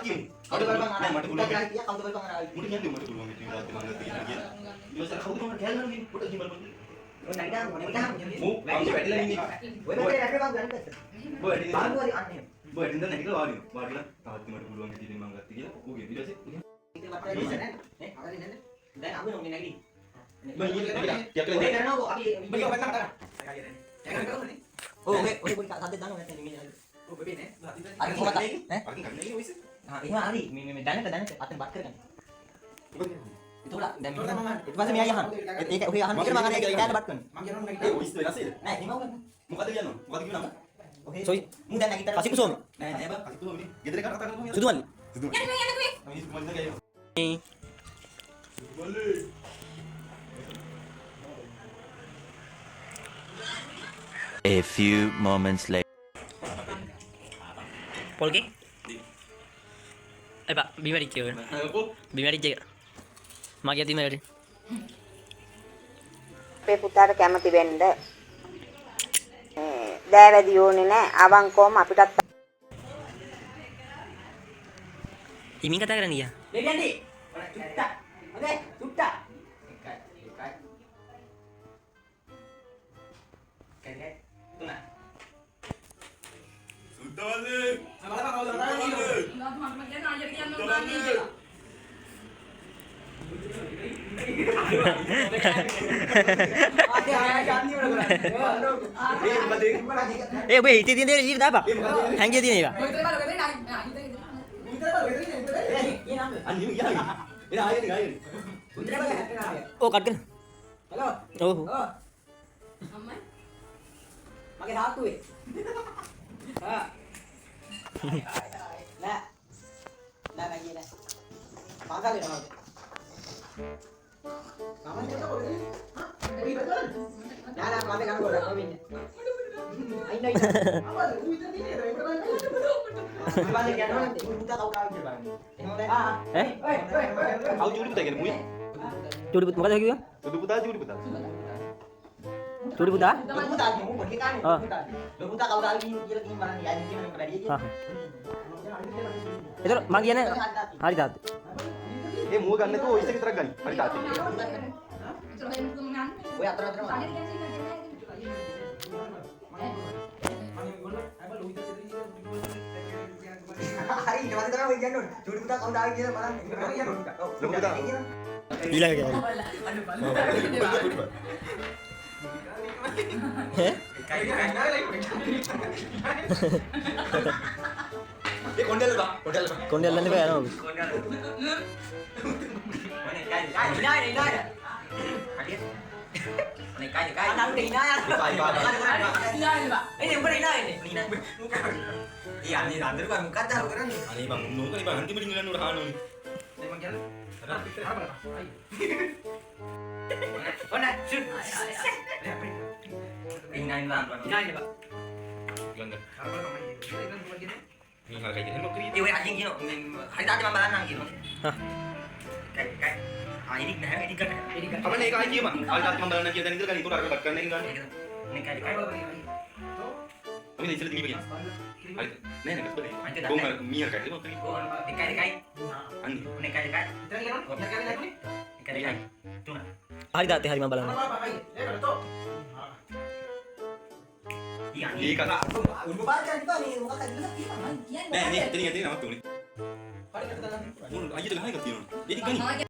කියමු. කවුද බලපන් ආ මට පුළුවන්. කවුද බලපන් ආ මුට කියන්නේ මට පුළුවන් ඉතින් තාත්තේ මම ගත්ත කියලා. ඊවසර කවුද මට කැලේ නෝ පොඩ කිඹල් බලන්න. ඔය නැගිටා මූ අම්මේ වැටිලා ඉන්නේ. ඔය වැටේ රැකේ බං ගන්න පැත්ත. ඔය වැටේ බාගුවරි අන්නේ. ඔය වැටෙන් දැන් නැගිටලා වාඩිලා තාත්තේ මට පුළුවන් ඉතින් මම ගත්ත කියලා. ඌගේ ඊට පස්සේ ඉතින් මට ඉන්නේ නේ. නේ අරගෙන ඉන්නේ. දැන් අපි නෝනේ නැගිටි. මම ඊයේ නැගිටා. ටිකක් ලේ කරනවා අපි බිය වෙන්න කරා. ඔය පොඩි සද්ද දානවා නැත්නම් මේ ඔය බෙබේ නේ. අර කොහමද නේ? අරකින් ගන්නේ ඔයස. එහෙම හරි මේ දැනට අතෙන් බත් කරගන්න. ඒතකොට දැන් ඊට පස්සේ මෙයා යහන. ඒක ඔහේ අහන්න කියලා මම අර ඉඩාට බත් කරනවා. මම කියනවා නැගිටින්න. ඔය ඉස්තෝ වෙනසෙද? නෑ එහෙම වුණා. මොකද කියනවා? මොකද කියනවා? ඔහේ සොයි මු දැන් නැගිටලා කසිපු සෝම. නෑ නෑ බා කසිපු සෝම නේ. ගෙදර එකට කතා කරනවා. සුදු මල්ලි. සුදු. යන්න මේ. මිනිස්සු මොකද කියනවා? මල්ලි. A few moments later. Polke? Ay pak, bima di cewek. Bima di cewek. Magi hati mana? අපේ පුතාට කැමති වෙන්න දෑවැදි ඕනේ නැහැ අවංකවම අපිටත් Imin kata kan dia? දෙවියන්ටි. චුට්ටා. හොඳේ චුට්ටා. එකයි. තුන. සුද්දාලේ. බලපන් කවුද කතා කරන්නේ? මම කියනවා අයියා කියන්න ඕනේ. Eh, weh, itu dia lihat apa? Hang dia ni apa? Oh, kat kan? Hello. Oh. Ammai. Mage haatu e. Ha. Nෑ. නෑ නෑ නෑ. පාගාලේ නෑ. සාමාන්‍ය කොට කොහෙද? හා? ඔය ඉවරද? නෑ නෑ මාතේ ගන්න කොට කොහෙන්නේ? අයින් අයින්. ආවද? ඌ විතර දිනේ නේද? ඒකට බලන්න. මම බලන්න යනවා නම් ඌ පුතා කවුද ආවේ කියලා බලන්න. එහෙමද? Eh? Aku curi putar kan, Mui? Curi put, makasih lagi ya? Tutup putar, curi putar. Curi put dah? ලොකු පුතා කිව්ව පොඩි කාලේ ආ. ලොකු පුතා කවුද ආවේ කියලා කිව්ව බලන්න යාදී කියන එක වැඩි Ha. Itu magi ana hari dah. Eh, Mui kan itu isi kita kan, hari tadi. ඔය අතර අතර හරි ඊට පස්සේ තමයි ඔය කියන්නේ චූටි පුතා කවුද ආවේ කියලා බලන්න Loko putar. Gila kan? Eh? කොණ්ඩල් බා කොණ්ඩල් බා Kondel lan ni kan? Ani bang, nunggu kan bang, nanti mendingan udah anu nih. Gelanggar. Ini hal kayak gini mau kiri. Apa nih kayak gini bang? Kalau kita kembali kita itu kan itu harus dapatkan nih kan. Tapi ini cerita tinggi begini. Nih nih seperti. Gue nggak mihar kayak itu mau kiri. Ani. Hari dah hari malam. Iya kan. Nih, ini nama tuh nih. Mun aja dengan hari ketemu. Jadi kan.